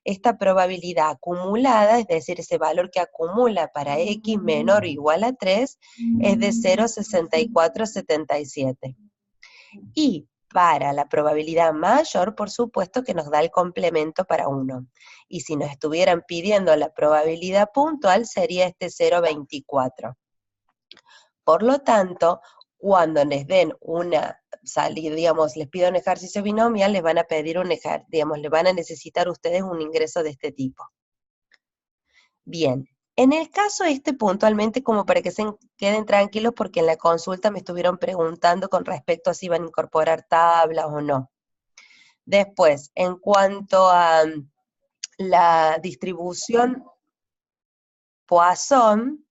esta probabilidad acumulada, es decir, ese valor que acumula para x menor o igual a 3, es de 0,6477. Y para la probabilidad mayor, por supuesto que nos da el complemento para 1. Y si nos estuvieran pidiendo la probabilidad puntual, sería este 0,24. Por lo tanto, cuando les den una salida, digamos, les pidan un ejercicio binomial, les van a pedir les van a necesitar ustedes un ingreso de este tipo. Bien, en el caso puntualmente, como para que se queden tranquilos, porque en la consulta me estuvieron preguntando con respecto a si iban a incorporar tablas o no. Después, en cuanto a la distribución Poisson,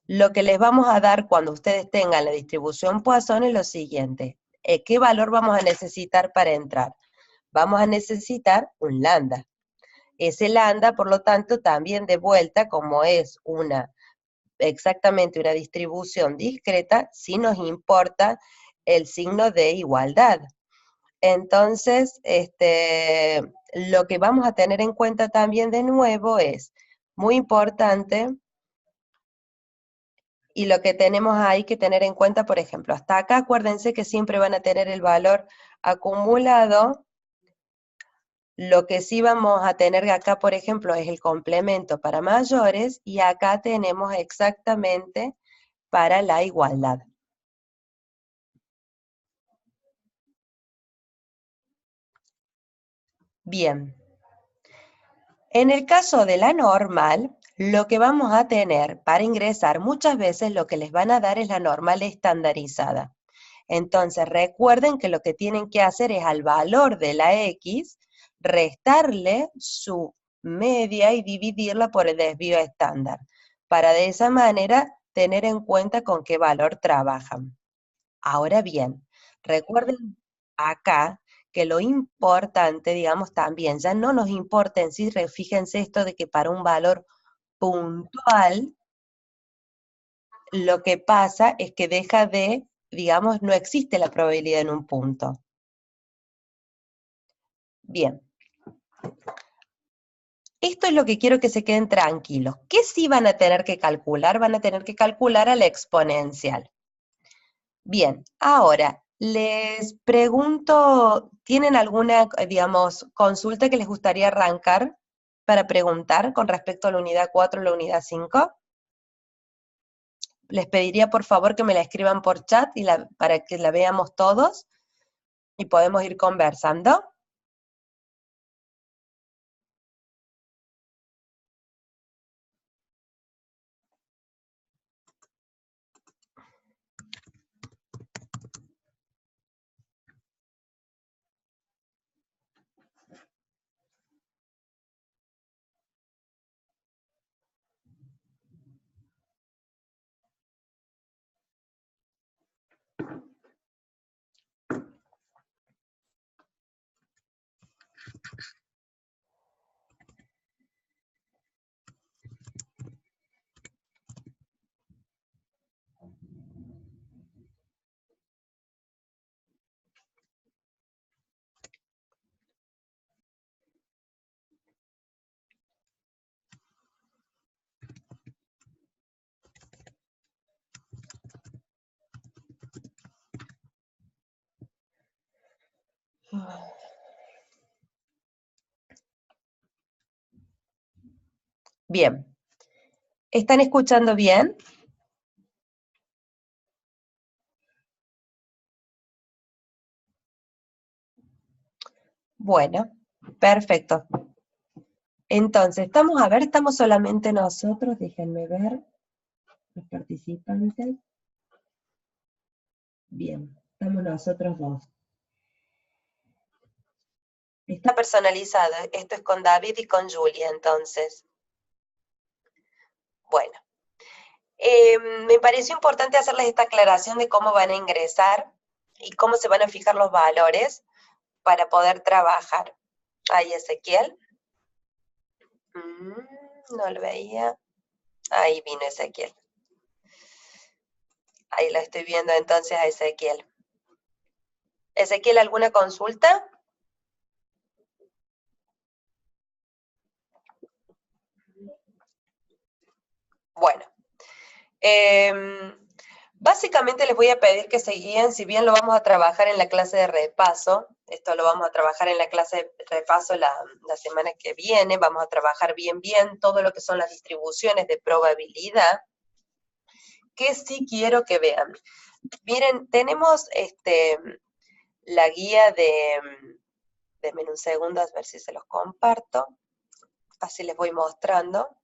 lo que les vamos a dar cuando ustedes tengan la distribución Poisson es lo siguiente. ¿Qué valor vamos a necesitar para entrar? Vamos a necesitar un lambda. Ese lambda, por lo tanto, también de vuelta, como es exactamente una distribución discreta, sí nos importa el signo de igualdad. Entonces, lo que vamos a tener en cuenta también de nuevo es muy importante, y lo que tenemos ahí que tener en cuenta, por ejemplo, hasta acá acuérdense que siempre van a tener el valor acumulado. Lo que sí vamos a tener acá, por ejemplo, es el complemento para mayores, y acá tenemos exactamente para la igualdad. Bien. En el caso de la normal, lo que vamos a tener para ingresar, muchas veces lo que les van a dar es la normal estandarizada. Entonces recuerden que lo que tienen que hacer es al valor de la X, restarle su media y dividirla por el desvío estándar, para de esa manera tener en cuenta con qué valor trabajan. Ahora bien, recuerden acá que lo importante, digamos, también, ya no nos importa en sí, fíjense esto de que para un valor puntual, lo que pasa es que deja de, digamos, no existe la probabilidad en un punto. Bien. Esto es lo que quiero que se queden tranquilos. ¿Qué sí van a tener que calcular? Van a tener que calcular a la exponencial. Bien, ahora, les pregunto, ¿tienen alguna, digamos, consulta que les gustaría arrancar para preguntar con respecto a la unidad 4 o la unidad 5? Les pediría por favor que me la escriban por chat para que la veamos todos y podemos ir conversando. Bien. ¿Están escuchando bien? Bueno, perfecto. Entonces, estamos solamente nosotros, déjenme ver, los participantes. Bien, estamos nosotros dos. Está personalizado, esto es con David y con Julia, entonces. Bueno, me pareció importante hacerles esta aclaración de cómo van a ingresar y cómo se van a fijar los valores para poder trabajar. Ahí Ezequiel. No lo veía. Ahí vino Ezequiel. Ahí lo estoy viendo entonces a Ezequiel. Ezequiel, ¿alguna consulta? Bueno, básicamente les voy a pedir que se guíen, si bien lo vamos a trabajar en la clase de repaso, esto lo vamos a trabajar en la clase de repaso la semana que viene, vamos a trabajar bien todo lo que son las distribuciones de probabilidad, que sí quiero que vean. Miren, tenemos la guía denme un segundo a ver si se los comparto, así les voy mostrando.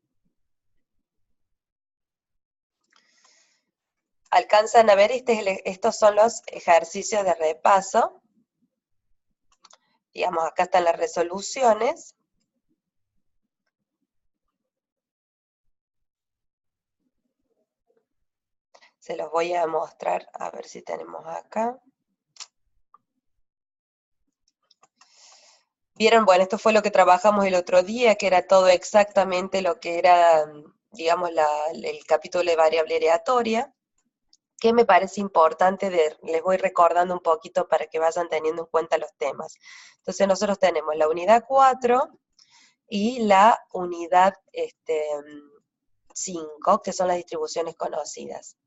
Alcanzan a ver, estos son los ejercicios de repaso. Digamos, acá están las resoluciones. Se los voy a mostrar, a ver si tenemos acá. Vieron, bueno, esto fue lo que trabajamos el otro día, que era todo exactamente lo que era, digamos, el capítulo de variable aleatoria, que me parece importante, les voy recordando un poquito para que vayan teniendo en cuenta los temas. Entonces nosotros tenemos la unidad 4 y la unidad 5, que son las distribuciones conocidas.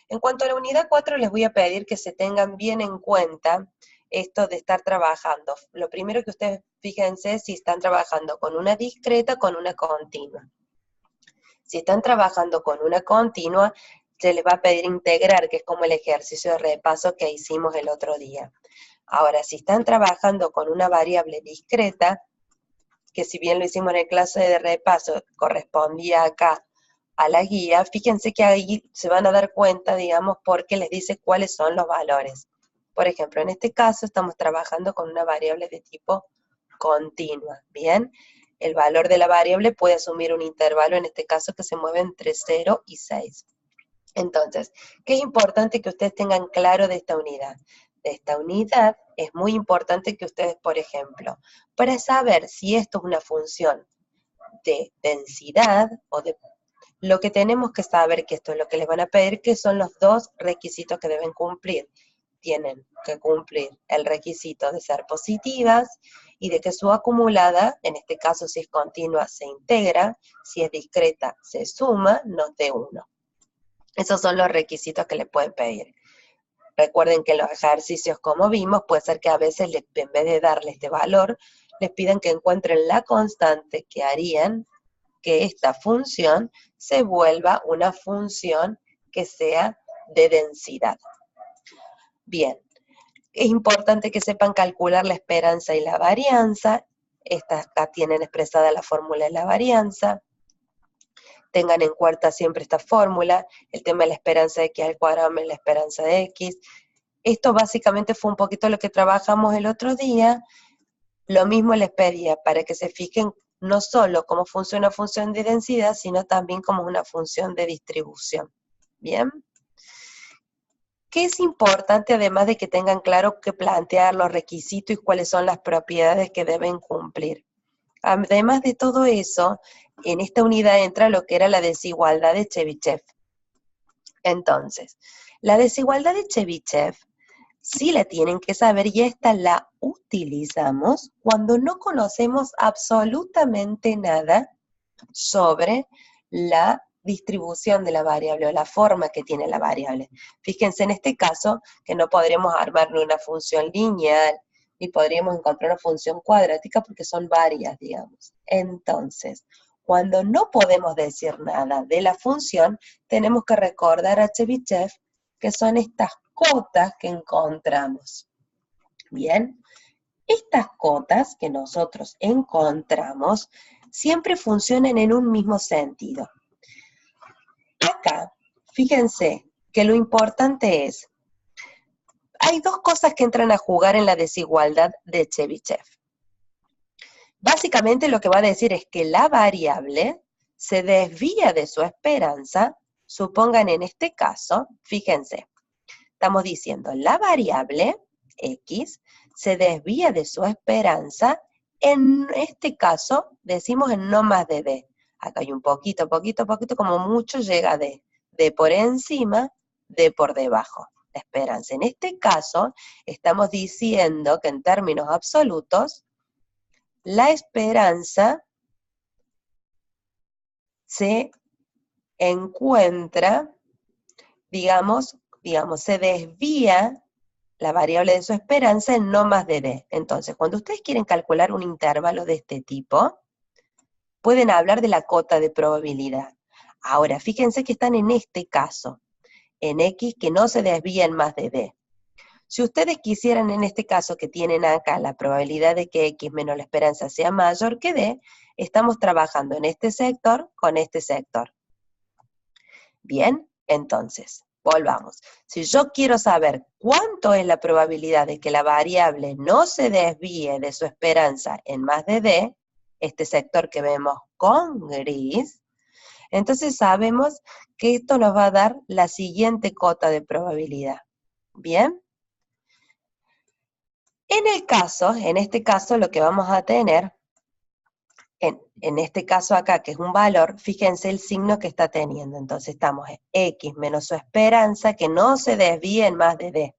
En cuanto a la unidad 4, les voy a pedir que se tengan bien en cuenta esto de estar trabajando. Lo primero que ustedes fíjense si están trabajando con una discreta o con una continua. Si están trabajando con una continua, se les va a pedir integrar, que es como el ejercicio de repaso que hicimos el otro día. Ahora, si están trabajando con una variable discreta, que si bien lo hicimos en el clase de repaso, correspondía acá a la guía, fíjense que ahí se van a dar cuenta, digamos, porque les dice cuáles son los valores. Por ejemplo, en este caso estamos trabajando con una variable de tipo continua, ¿bien? El valor de la variable puede asumir un intervalo, en este caso, que se mueve entre 0 y 6. Entonces, ¿qué es importante que ustedes tengan claro de esta unidad? De esta unidad es muy importante que ustedes, por ejemplo, para saber si esto es una función de densidad o de... Lo que tenemos que saber, que esto es lo que les van a pedir, que son los dos requisitos que deben cumplir. Tienen que cumplir el requisito de ser positivas y de que su acumulada, en este caso si es continua, se integra, si es discreta, se suma, nos dé 1. Esos son los requisitos que le pueden pedir. Recuerden que en los ejercicios, como vimos, puede ser que a veces en vez de darle este valor, les pidan que encuentren la constante que harían que esta función se vuelva una función que sea de densidad. Bien, es importante que sepan calcular la esperanza y la varianza. Estas acá tienen expresada la fórmula de la varianza. Tengan en cuenta siempre esta fórmula, el tema de la esperanza de x al cuadrado menos la esperanza de x. Esto básicamente fue un poquito lo que trabajamos el otro día. Lo mismo les pedía para que se fijen no solo cómo funciona una función de densidad, sino también como una función de distribución. ¿Bien? ¿Qué es importante además de que tengan claro que plantear los requisitos y cuáles son las propiedades que deben cumplir? Además de todo eso, en esta unidad entra lo que era la desigualdad de Chebyshev. Entonces, la desigualdad de Chebyshev sí la tienen que saber y esta la utilizamos cuando no conocemos absolutamente nada sobre la distribución de la variable o la forma que tiene la variable. Fíjense en este caso que no podremos armar ni una función lineal, ni podríamos encontrar una función cuadrática porque son varias, digamos. Entonces, cuando no podemos decir nada de la función, tenemos que recordar a Chebyshev que son estas cotas que encontramos. Bien, estas cotas que nosotros encontramos siempre funcionan en un mismo sentido. Acá, fíjense que lo importante es, hay dos cosas que entran a jugar en la desigualdad de Chebyshev. Básicamente lo que va a decir es que la variable se desvía de su esperanza, supongan en este caso, fíjense, estamos diciendo la variable x se desvía de su esperanza, en este caso decimos en no más de d. Acá hay un poquito, como mucho llega a d. D por encima, d por debajo. La esperanza. En este caso, estamos diciendo que en términos absolutos, la esperanza se encuentra, digamos, se desvía la variable de su esperanza en no más de D. Entonces, cuando ustedes quieren calcular un intervalo de este tipo, pueden hablar de la cota de probabilidad. Ahora, fíjense que están en este caso, en X que no se desvía en más de D. Si ustedes quisieran en este caso que tienen acá la probabilidad de que X menos la esperanza sea mayor que D, estamos trabajando en este sector con este sector. Bien, entonces, volvamos. Si yo quiero saber cuánto es la probabilidad de que la variable no se desvíe de su esperanza en más de D, este sector que vemos con gris, entonces sabemos que esto nos va a dar la siguiente cota de probabilidad. ¿Bien? En este caso lo que vamos a tener, en este caso acá, que es un valor, fíjense el signo que está teniendo. Entonces estamos en X menos su esperanza, que no se desvíe en más de D.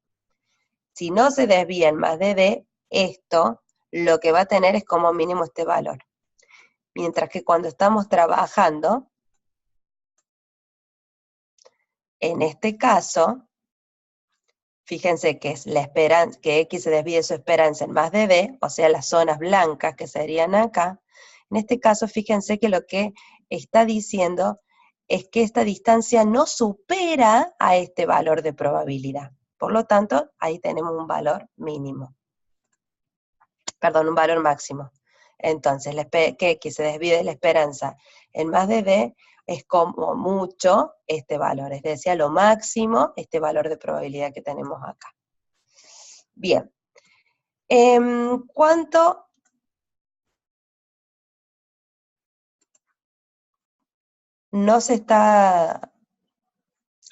Si no se desvía en más de D, esto lo que va a tener es como mínimo este valor. Mientras que cuando estamos trabajando, en este caso, fíjense que es la esperanza, que X se desvíe su esperanza en más de D, o sea, las zonas blancas que serían acá. En este caso, fíjense que lo que está diciendo es que esta distancia no supera a este valor de probabilidad. Por lo tanto, ahí tenemos un valor mínimo. Perdón, un valor máximo. Entonces, que X se desvíe de la esperanza en más de D es como mucho este valor, es decir, a lo máximo este valor de probabilidad que tenemos acá. Bien. ¿Cuánto? No se está...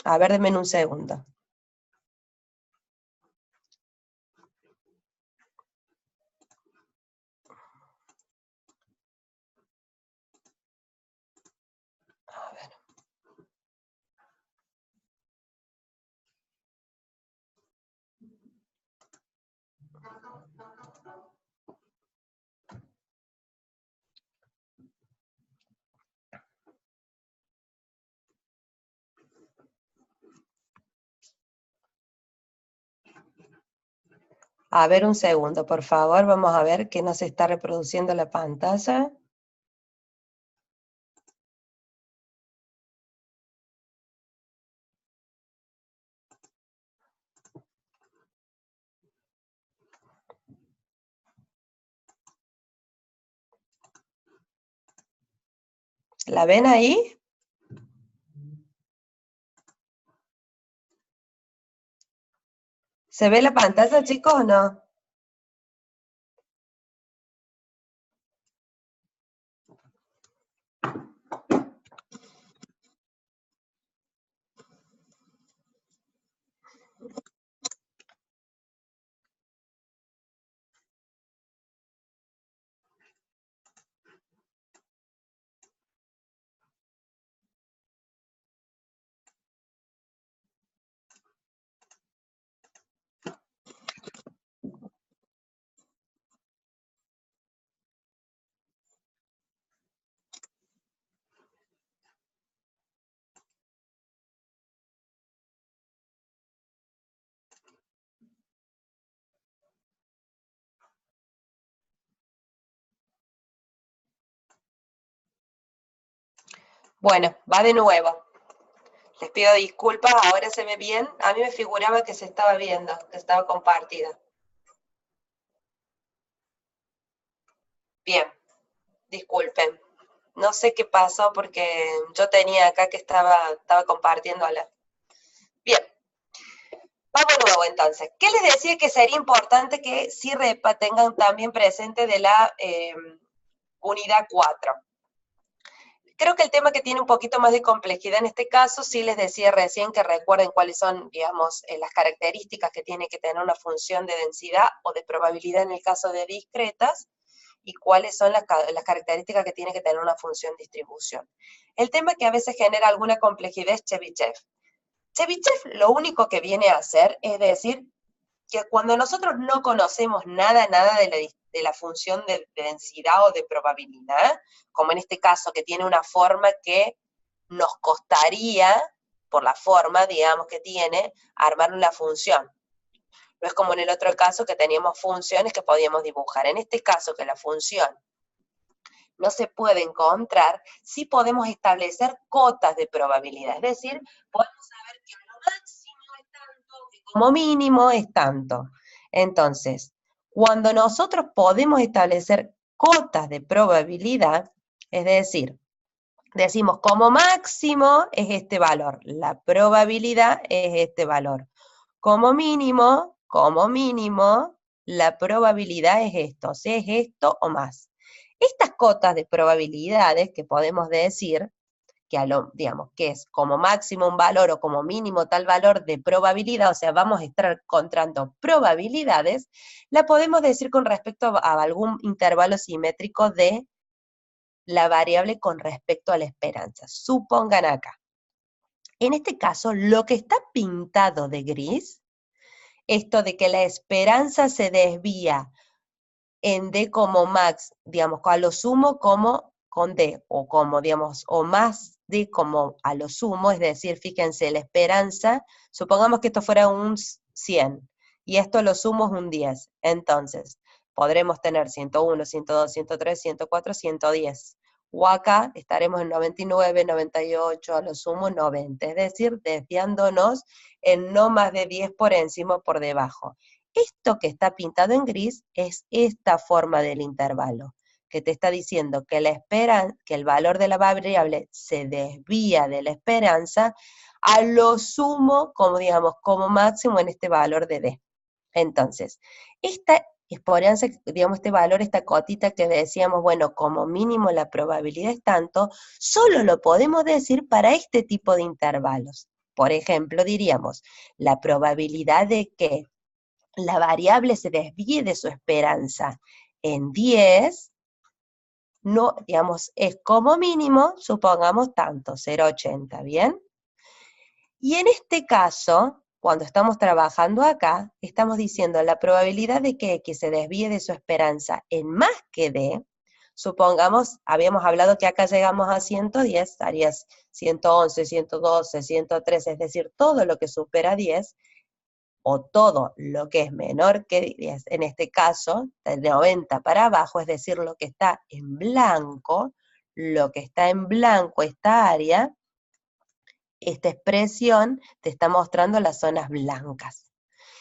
A ver, denme un segundo. A ver. A ver, un segundo, por favor. Vamos a ver que no se está reproduciendo la pantalla. ¿La ven ahí? ¿Se ve la pantalla, chicos, o no? Bueno, va de nuevo. Les pido disculpas, ahora se ve bien. A mí me figuraba que se estaba viendo, que estaba compartida. Bien, disculpen. No sé qué pasó porque yo tenía acá que estaba compartiendo la... Bien, vamos de nuevo entonces. ¿Qué les decía que sería importante que sí tengan también presente de la unidad 4? Creo que el tema que tiene un poquito más de complejidad en este caso, sí les decía recién que recuerden cuáles son, digamos, las características que tiene que tener una función de densidad o de probabilidad en el caso de discretas, y cuáles son las características que tiene que tener una función distribución. El tema que a veces genera alguna complejidad es Chebyshev. Chebyshev lo único que viene a hacer es decir que cuando nosotros no conocemos nada de la función de densidad o de probabilidad, como en este caso que tiene una forma que nos costaría, por la forma, digamos, que tiene, armar la función. No es como en el otro caso que teníamos funciones que podíamos dibujar. En este caso, que la función no se puede encontrar, sí podemos establecer cotas de probabilidad. Es decir, podemos saber que lo máximo es tanto, que como mínimo es tanto. Entonces, cuando nosotros podemos establecer cotas de probabilidad, es decir, decimos como máximo es este valor, la probabilidad es este valor. Como mínimo, la probabilidad es esto, o sea, es esto o más. Estas cotas de probabilidades que podemos decir, que digamos que es como máximo un valor o como mínimo tal valor de probabilidad, o sea, vamos a estar encontrando probabilidades, la podemos decir con respecto a algún intervalo simétrico de la variable con respecto a la esperanza. Supongan acá. En este caso, lo que está pintado de gris, esto de que la esperanza se desvía en D como max, digamos, a lo sumo como con D, o como, digamos, o más D como a lo sumo, es decir, fíjense, la esperanza, supongamos que esto fuera un 100, y esto a lo sumo es un 10, entonces, podremos tener 101, 102, 103, 104, 110, o acá estaremos en 99, 98, a lo sumo 90, es decir, desviándonos en no más de 10 por encima o por debajo. Esto que está pintado en gris es esta forma del intervalo, que te está diciendo que que el valor de la variable se desvía de la esperanza a lo sumo, como digamos, como máximo en este valor de D. Entonces, esta esperanza, digamos, este valor, esta cotita que decíamos, bueno, como mínimo la probabilidad es tanto, solo lo podemos decir para este tipo de intervalos. Por ejemplo, diríamos, la probabilidad de que la variable se desvíe de su esperanza en 10, no, digamos, es como mínimo, supongamos tanto, 0,80, ¿bien? Y en este caso, cuando estamos trabajando acá, estamos diciendo la probabilidad de que X se desvíe de su esperanza en más que D, supongamos, habíamos hablado que acá llegamos a 110, estarías 111, 112, 113, es decir, todo lo que supera 10, o todo lo que es menor que 10, en este caso, de 90 para abajo, es decir, lo que está en blanco, esta área, esta expresión te está mostrando las zonas blancas.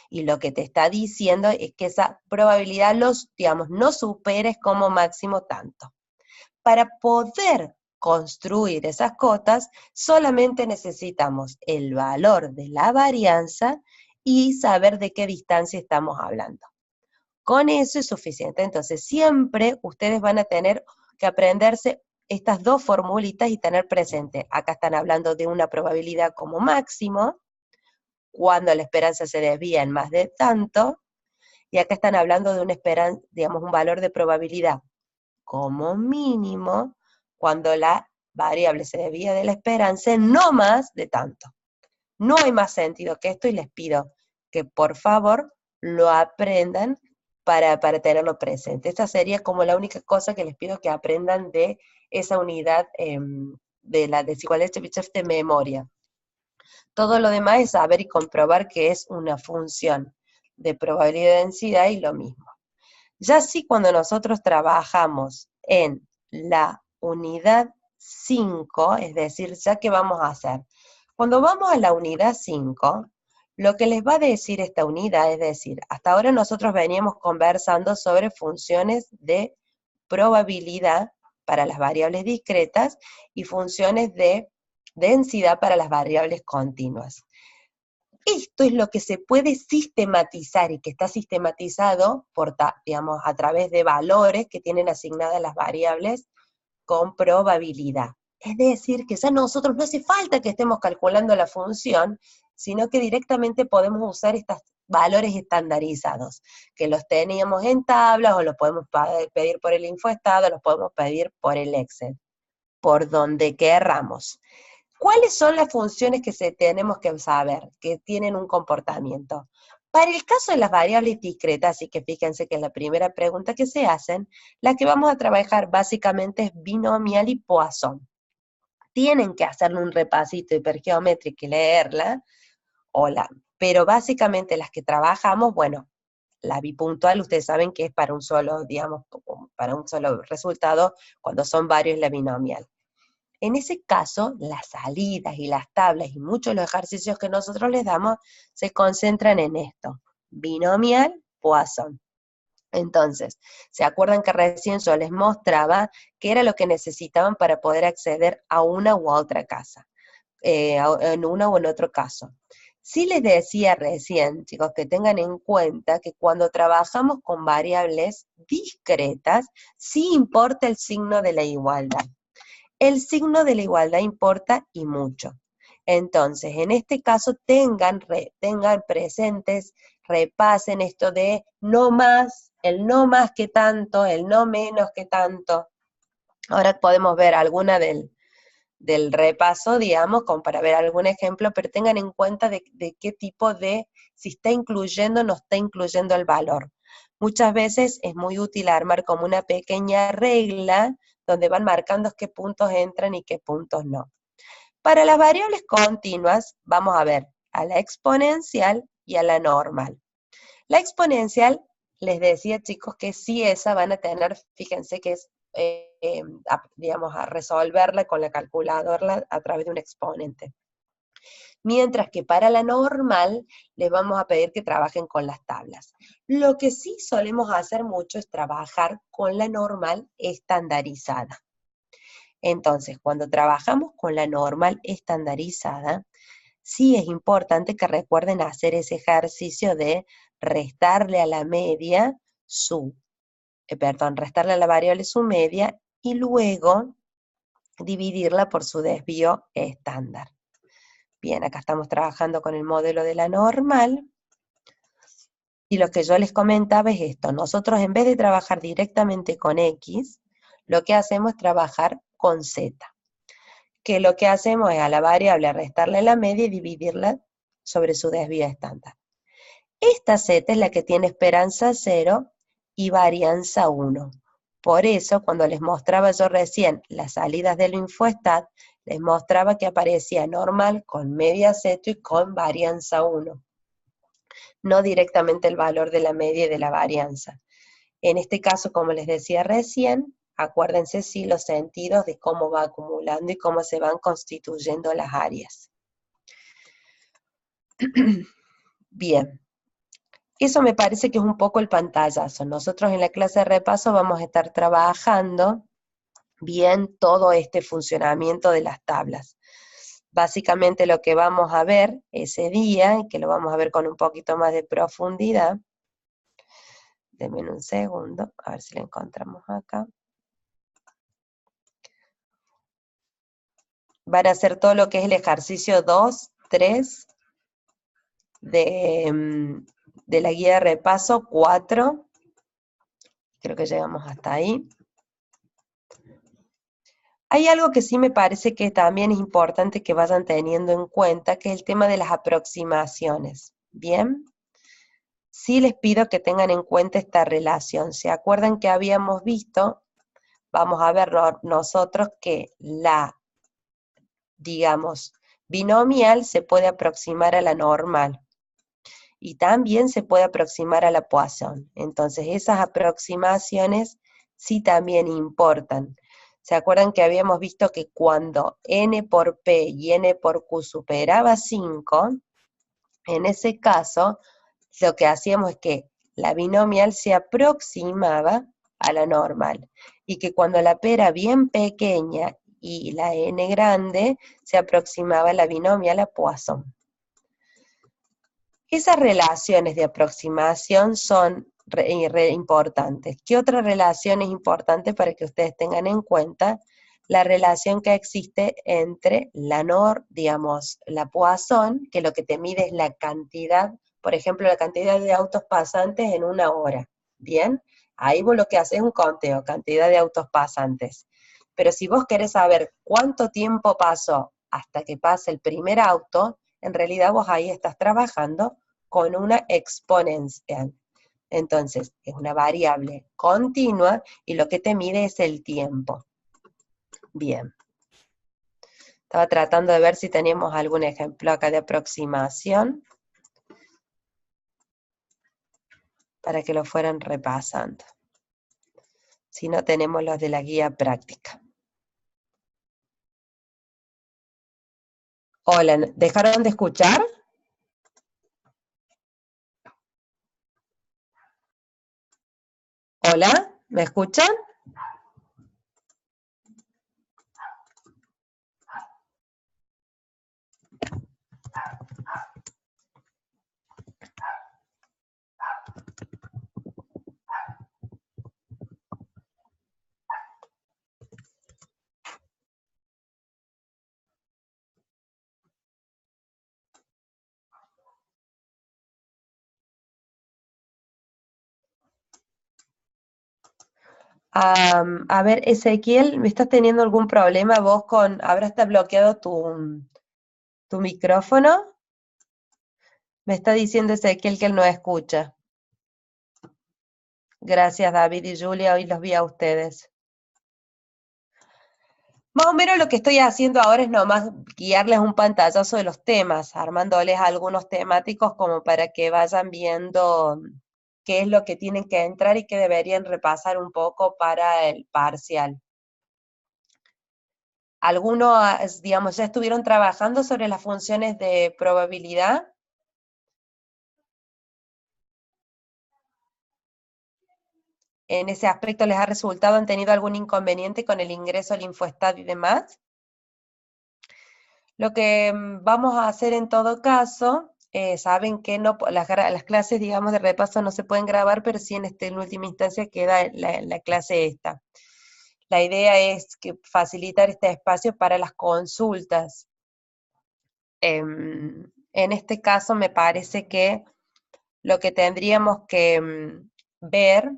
Y lo que te está diciendo es que esa probabilidad digamos, no superes como máximo tanto. Para poder construir esas cotas, solamente necesitamos el valor de la varianza y saber de qué distancia estamos hablando. Con eso es suficiente. Entonces, siempre ustedes van a tener que aprenderse estas dos formulitas y tener presente. Acá están hablando de una probabilidad como máximo, cuando la esperanza se desvía en más de tanto, y acá están hablando de una esperanza, digamos, un valor de probabilidad como mínimo, cuando la variable se desvía de la esperanza, no más de tanto. No hay más sentido que esto y les pido que por favor lo aprendan para tenerlo presente. Esta sería como la única cosa que les pido que aprendan de esa unidad de la desigualdad de Chebyshev de memoria. Todo lo demás es saber y comprobar que es una función de probabilidad de densidad y lo mismo. Ya sí, cuando nosotros trabajamos en la unidad 5, es decir, ya que vamos a hacer, cuando vamos a la unidad 5, lo que les va a decir esta unidad, es decir, hasta ahora nosotros veníamos conversando sobre funciones de probabilidad para las variables discretas y funciones de densidad para las variables continuas. Esto es lo que se puede sistematizar y que está sistematizado por, digamos, a través de valores que tienen asignadas las variables con probabilidad. Es decir, que ya nosotros no hace falta que estemos calculando la función, sino que directamente podemos usar estos valores estandarizados, que los teníamos en tablas o los podemos pedir por el infoestado, los podemos pedir por el Excel, por donde querramos. ¿Cuáles son las funciones que tenemos que saber, que tienen un comportamiento? Para el caso de las variables discretas, así que fíjense que es la primera pregunta que se hacen, la que vamos a trabajar básicamente es binomial y Poisson. tienen que hacerle un repasito hipergeométrico y leerla, pero básicamente las que trabajamos, bueno, la bipuntual ustedes saben que es para un solo, digamos, para un solo resultado, cuando son varios la binomial. En ese caso, las salidas y las tablas y muchos de los ejercicios que nosotros les damos se concentran en esto, binomial, Poisson. Entonces, ¿se acuerdan que recién yo les mostraba qué era lo que necesitaban para poder acceder a una u otra casa? En una o en otro caso. Sí les decía recién, chicos, que tengan en cuenta que cuando trabajamos con variables discretas, sí importa el signo de la igualdad. El signo de la igualdad importa y mucho. Entonces, en este caso, tengan presentes, repasen esto de no más, el no más que tanto, el no menos que tanto. Ahora podemos ver alguna del repaso, digamos, como para ver algún ejemplo, pero tengan en cuenta de qué tipo de, si está incluyendo o no está incluyendo el valor. Muchas veces es muy útil armar como una pequeña regla donde van marcando qué puntos entran y qué puntos no. Para las variables continuas, vamos a ver a la exponencial y a la normal. La exponencial, les decía chicos que sí esa van a tener, fíjense que es, digamos, a resolverla con la calculadora a través de un exponente. Mientras que para la normal, les vamos a pedir que trabajen con las tablas. Lo que sí solemos hacer mucho es trabajar con la normal estandarizada. Entonces, cuando trabajamos con la normal estandarizada, sí es importante que recuerden hacer ese ejercicio de restarle a la media restarle a la variable su media y luego dividirla por su desvío estándar. Bien, acá estamos trabajando con el modelo de la normal. Y lo que yo les comentaba es esto, nosotros en vez de trabajar directamente con X, lo que hacemos es trabajar con Z. Que lo que hacemos es a la variable restarle la media y dividirla sobre su desvío estándar. Esta Z es la que tiene esperanza 0 y varianza 1. Por eso, cuando les mostraba yo recién las salidas del InfoStat, les mostraba que aparecía normal con media Z y con varianza 1. No directamente el valor de la media y de la varianza. En este caso, como les decía recién, acuérdense sí los sentidos de cómo va acumulando y cómo se van constituyendo las áreas. Bien. Eso me parece que es un poco el pantallazo. Nosotros en la clase de repaso vamos a estar trabajando bien todo este funcionamiento de las tablas. Básicamente lo que vamos a ver ese día, y que lo vamos a ver con un poquito más de profundidad, denme un segundo, a ver si lo encontramos acá. Van a hacer todo lo que es el ejercicio 2, 3, de la guía de repaso 4, creo que llegamos hasta ahí. Hay algo que sí me parece que también es importante que vayan teniendo en cuenta, que es el tema de las aproximaciones, ¿bien? Sí les pido que tengan en cuenta esta relación. ¿Se acuerdan que habíamos visto? Vamos a ver nosotros que la, digamos, binomial se puede aproximar a la normal. Y también se puede aproximar a la Poisson. Entonces esas aproximaciones sí también importan. ¿Se acuerdan que habíamos visto que cuando n por p y n por q superaba 5, en ese caso lo que hacíamos es que la binomial se aproximaba a la normal, y que cuando la p era bien pequeña y la n grande, se aproximaba a la binomial a Poisson. Esas relaciones de aproximación son importantes. ¿Qué otra relación es importante para que ustedes tengan en cuenta? La relación que existe entre la la Poisson, que lo que te mide es la cantidad, por ejemplo, la cantidad de autos pasantes en una hora, ¿bien? Ahí vos lo que haces es un conteo, cantidad de autos pasantes. Pero si vos querés saber cuánto tiempo pasó hasta que pase el primer auto, en realidad vos ahí estás trabajando con una exponencial. Entonces, es una variable continua y lo que te mide es el tiempo. Bien. Estaba tratando de ver si teníamos algún ejemplo acá de aproximación para que lo fueran repasando. Si no, tenemos los de la guía práctica. Hola, ¿dejaron de escuchar? Hola, ¿me escuchan? A ver, Ezequiel, ¿me estás teniendo algún problema vos con, habrá está bloqueado tu micrófono? Me está diciendo Ezequiel que él no escucha. Gracias, David y Julia, hoy los vi a ustedes. Más o menos lo que estoy haciendo ahora es nomás guiarles un pantallazo de los temas, armándoles algunos temáticos como para que vayan viendo qué es lo que tienen que entrar y qué deberían repasar un poco para el parcial. Algunos, digamos, ya estuvieron trabajando sobre las funciones de probabilidad. En ese aspecto les ha resultado, ¿han tenido algún inconveniente con el ingreso al Infostat y demás? Lo que vamos a hacer en todo caso, saben que no, las clases, digamos, de repaso no se pueden grabar, pero sí en última instancia queda la clase esta. La idea es que facilitar este espacio para las consultas. En este caso me parece que lo que tendríamos que ver,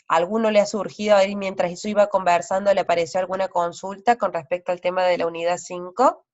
a alguno le ha surgido, ahí mientras yo iba conversando, le apareció alguna consulta con respecto al tema de la unidad 5.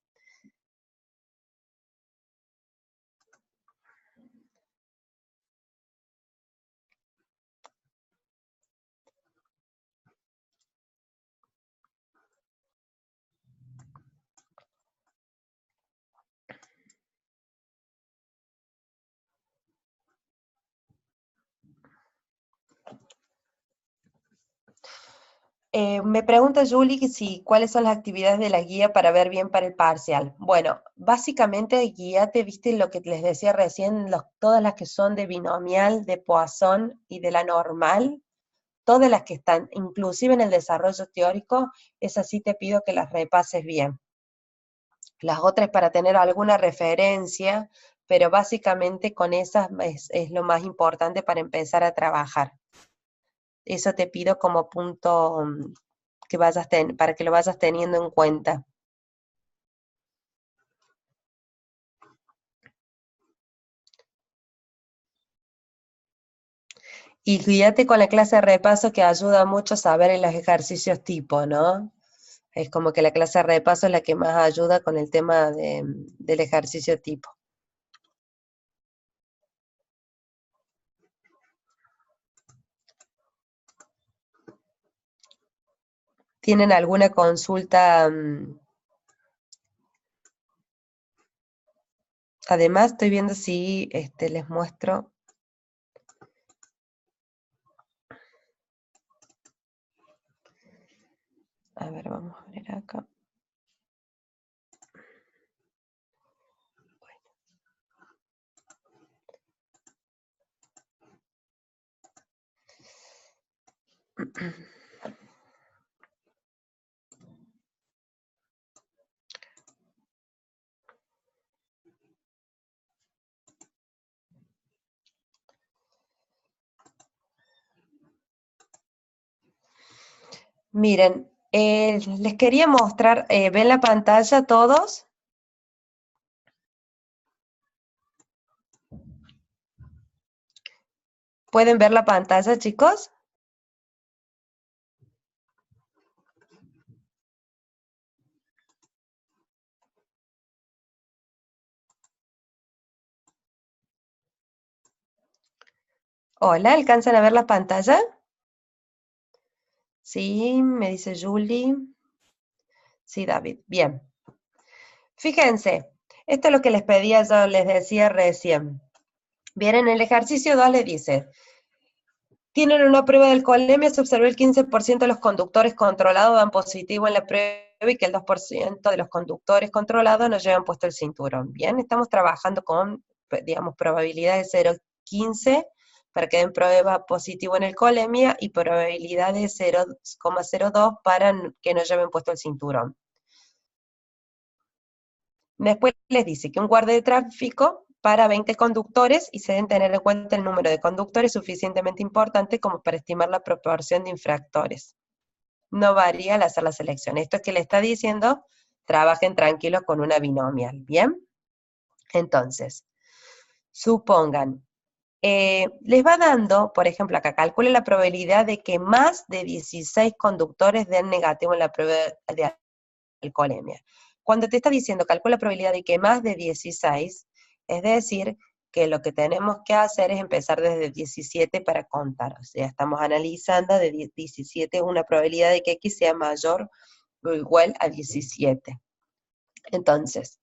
Me pregunta Julie que si cuáles son las actividades de la guía para ver bien para el parcial. Bueno, básicamente guíate, viste lo que les decía recién, todas las que son de binomial, de Poisson y de la normal, todas las que están, inclusive en el desarrollo teórico, esas sí te pido que las repases bien. Las otras para tener alguna referencia, pero básicamente con esas es lo más importante para empezar a trabajar. Eso te pido como punto que para que lo vayas teniendo en cuenta. Y guíate con la clase de repaso que ayuda mucho a saber en los ejercicios tipo, ¿no? Es como que la clase de repaso es la que más ayuda con el tema del ejercicio tipo. ¿Tienen alguna consulta? Además, estoy viendo si les muestro. A ver, vamos a ver acá. Miren, les quería mostrar, ¿ven la pantalla todos? ¿Pueden ver la pantalla, chicos? Hola, ¿alcanzan a ver la pantalla? Sí, me dice Julie. Sí, David, bien. Fíjense, esto es lo que les pedía, yo les decía recién. Bien, en el ejercicio 2 les dice, tienen una prueba de alcoholemia, se observó el 15% de los conductores controlados dan positivo en la prueba y que el 2% de los conductores controlados no llevan puesto el cinturón. Bien, estamos trabajando con, digamos, probabilidad de 0,15 para que den prueba positivo en alcoholemia y probabilidad de 0,02 para que no lleven puesto el cinturón. Después les dice que un guardia de tráfico para 20 conductores y se deben tener en cuenta el número de conductores suficientemente importante como para estimar la proporción de infractores. No varía al hacer la selección. Esto es que le está diciendo, trabajen tranquilos con una binomial, ¿bien? Entonces, supongan, les va dando, por ejemplo, acá calcule la probabilidad de que más de 16 conductores den negativo en la prueba de alcoholemia. Cuando te está diciendo calcula la probabilidad de que más de 16, es decir, que lo que tenemos que hacer es empezar desde 17 para contar. O sea, estamos analizando de 17 una probabilidad de que X sea mayor o igual a 17. Entonces,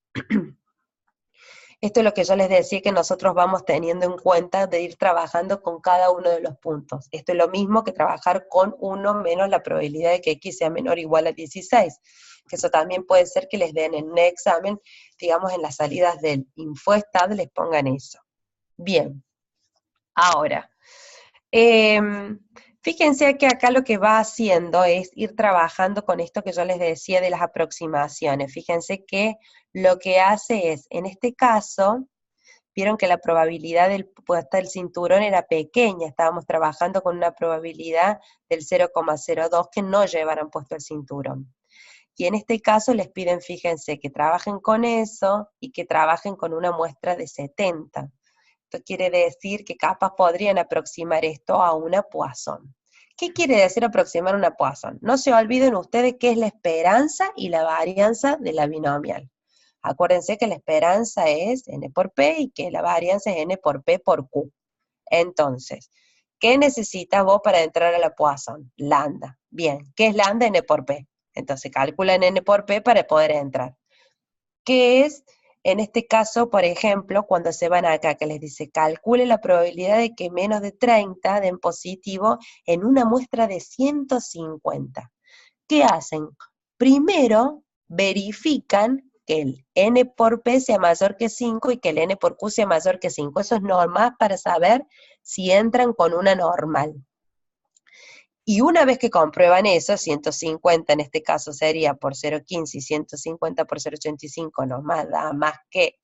esto es lo que yo les decía que nosotros vamos teniendo en cuenta de ir trabajando con cada uno de los puntos. Esto es lo mismo que trabajar con 1 menos la probabilidad de que X sea menor o igual a 16. Que eso también puede ser que les den en un examen, digamos en las salidas del InfoStat, les pongan eso. Bien, ahora, fíjense que acá lo que va haciendo es ir trabajando con esto que yo les decía de las aproximaciones. Fíjense que lo que hace es, en este caso, vieron que la probabilidad del puesto del cinturón era pequeña, estábamos trabajando con una probabilidad del 0,02 que no llevaran puesto el cinturón. Y en este caso les piden, fíjense, que trabajen con eso y que trabajen con una muestra de 70. Esto quiere decir que capaz podrían aproximar esto a una Poisson. ¿Qué quiere decir aproximar una Poisson? No se olviden ustedes qué es la esperanza y la varianza de la binomial. Acuérdense que la esperanza es n por p y que la varianza es n por p por q. Entonces, ¿qué necesitas vos para entrar a la Poisson? Lambda. Bien, ¿qué es lambda? N por p. Entonces calculan n por p para poder entrar. ¿Qué es, en este caso, por ejemplo, cuando se van acá, que les dice, calcule la probabilidad de que menos de 30 den positivo en una muestra de 150? ¿Qué hacen? Primero, verifican que el n por p sea mayor que 5 y que el n por q sea mayor que 5. Eso es normal para saber si entran con una normal. Y una vez que comprueban eso, 150 en este caso sería por 0,15 y 150 por 0,85 nomás da más que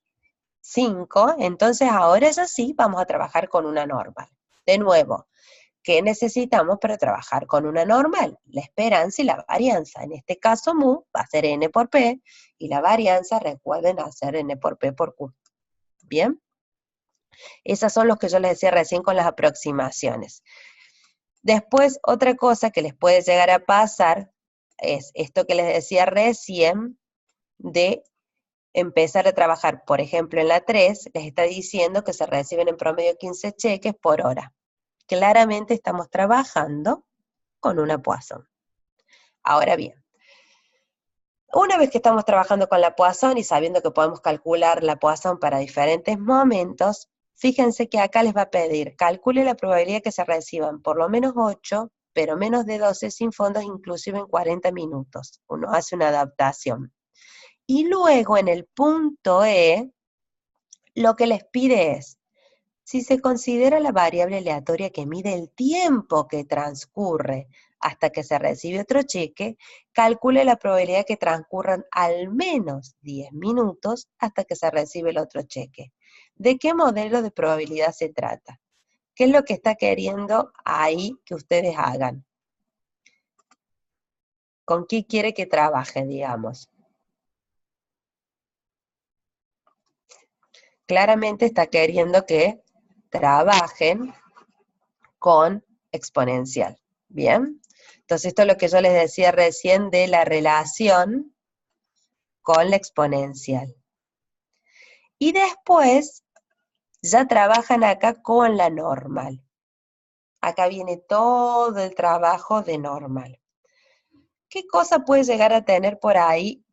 5, entonces ahora ya sí vamos a trabajar con una normal. De nuevo, ¿qué necesitamos para trabajar con una normal? La esperanza y la varianza. En este caso mu va a ser n por p, y la varianza, recuerden, hacer n por p por q. ¿Bien? Esas son los que yo les decía recién con las aproximaciones. Después, otra cosa que les puede llegar a pasar es esto que les decía recién de empezar a trabajar, por ejemplo, en la 3, les está diciendo que se reciben en promedio 15 cheques por hora. Claramente estamos trabajando con una Poisson. Ahora bien, una vez que estamos trabajando con la Poisson y sabiendo que podemos calcular la Poisson para diferentes momentos, fíjense que acá les va a pedir, calcule la probabilidad que se reciban por lo menos 8, pero menos de 12 sin fondos, inclusive en 40 minutos. Uno hace una adaptación. Y luego en el punto E, lo que les pide es, si se considera la variable aleatoria que mide el tiempo que transcurre hasta que se recibe otro cheque, calcule la probabilidad que transcurran al menos 10 minutos hasta que se recibe el otro cheque. ¿De qué modelo de probabilidad se trata? ¿Qué es lo que está queriendo ahí que ustedes hagan? ¿Con qué quiere que trabaje, digamos? Claramente está queriendo que trabajen con exponencial. ¿Bien? Entonces esto es lo que yo les decía recién de la relación con la exponencial. Y después ya trabajan acá con la normal. Acá viene todo el trabajo de normal. ¿Qué cosa puede llegar a tener por ahí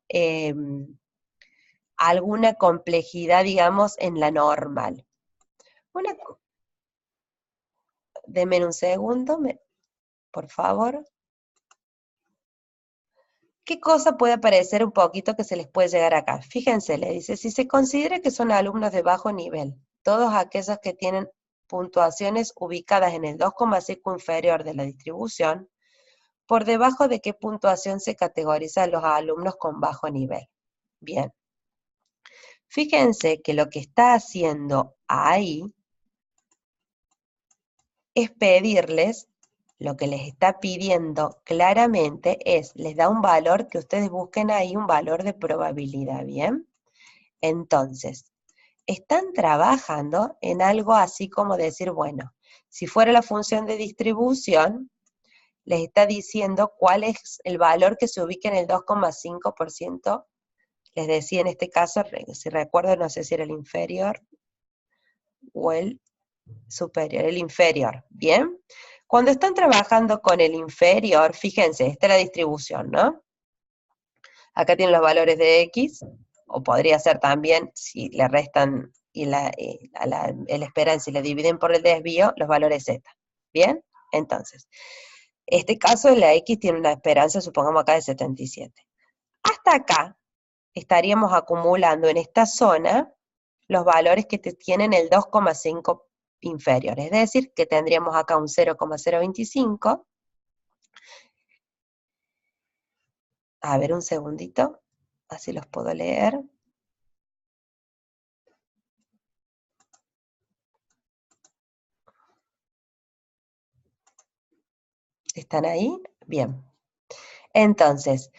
alguna complejidad, digamos, en la normal. Denme un segundo, por favor. ¿Qué cosa puede aparecer un poquito que se les puede llegar acá? Fíjense, le dice, si se considera que son alumnos de bajo nivel, todos aquellos que tienen puntuaciones ubicadas en el 2,5 inferior de la distribución, ¿por debajo de qué puntuación se categorizan los alumnos con bajo nivel? Bien. Fíjense que lo que está haciendo ahí es pedirles, lo que les está pidiendo claramente es, les da un valor que ustedes busquen ahí, un valor de probabilidad, ¿bien? Entonces, están trabajando en algo así como decir, bueno, si fuera la función de distribución, les está diciendo cuál es el valor que se ubica en el 2,5%. Les decía en este caso, si recuerdo, no sé si era el inferior o el superior, el inferior, ¿bien? Cuando están trabajando con el inferior, fíjense, esta es la distribución, ¿no? Acá tienen los valores de X, o podría ser también, si le restan y el esperanza y le dividen por el desvío, los valores Z, ¿bien? Entonces, este caso la X tiene una esperanza, supongamos acá de 77. Hasta acá estaríamos acumulando en esta zona los valores que tienen el 2,5 inferior, es decir, que tendríamos acá un 0,025, a ver un segundito, así los puedo leer. ¿Están ahí? Bien. Entonces,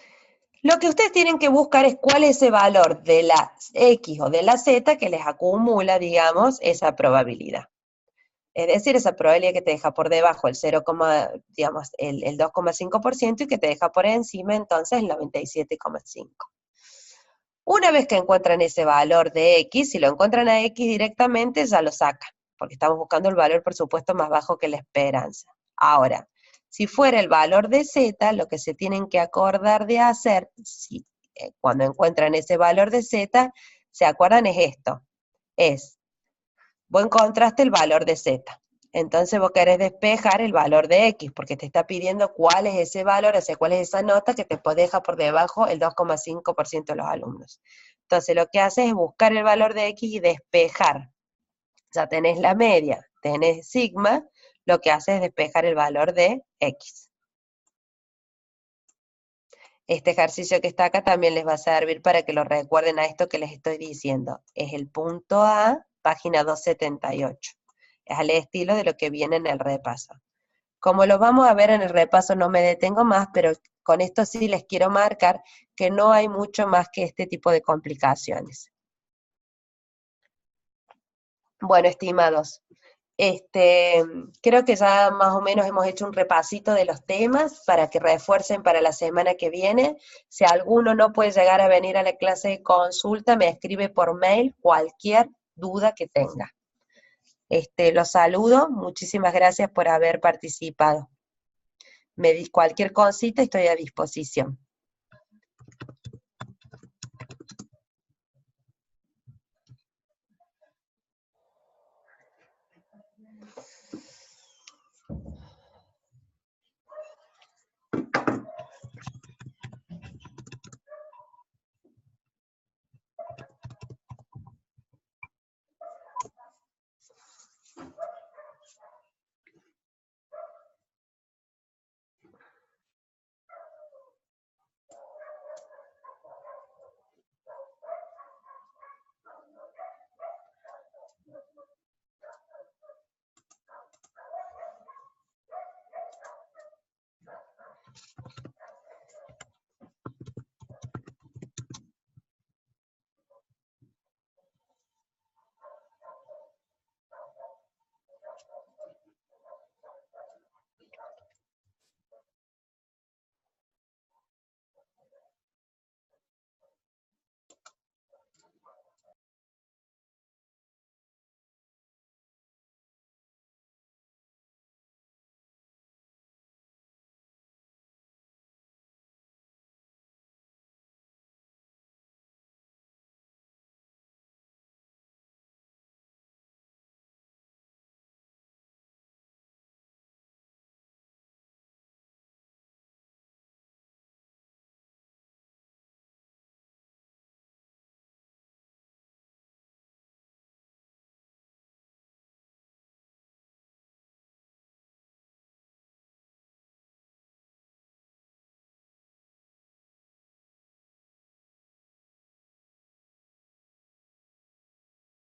lo que ustedes tienen que buscar es cuál es ese valor de la X o de la Z que les acumula, digamos, esa probabilidad. Es decir, esa probabilidad que te deja por debajo el 0, digamos, el 2,5% y que te deja por encima entonces el 97,5%. Una vez que encuentran ese valor de X, si lo encuentran a X directamente, ya lo sacan, porque estamos buscando el valor, por supuesto, más bajo que la esperanza. Ahora, si fuera el valor de Z, lo que se tienen que acordar de hacer, cuando encuentran ese valor de Z, se acuerdan es esto, vos encontraste el valor de Z. Entonces vos querés despejar el valor de X, porque te está pidiendo cuál es ese valor, o sea, cuál es esa nota que te deja por debajo el 2,5% de los alumnos. Entonces lo que haces es buscar el valor de X y despejar. Ya tenés la media, tenés sigma, lo que haces es despejar el valor de X. Este ejercicio que está acá también les va a servir para que lo recuerden a esto que les estoy diciendo. Es el punto A, página 278. Es al estilo de lo que viene en el repaso. Como lo vamos a ver en el repaso, no me detengo más, pero con esto sí les quiero marcar que no hay mucho más que este tipo de complicaciones. Bueno, estimados, creo que ya más o menos hemos hecho un repasito de los temas para que refuercen para la semana que viene. Si alguno no puede llegar a venir a la clase de consulta, me escribe por mail cualquier duda que tenga. Los saludo, muchísimas gracias por haber participado. Cualquier cosita estoy a disposición.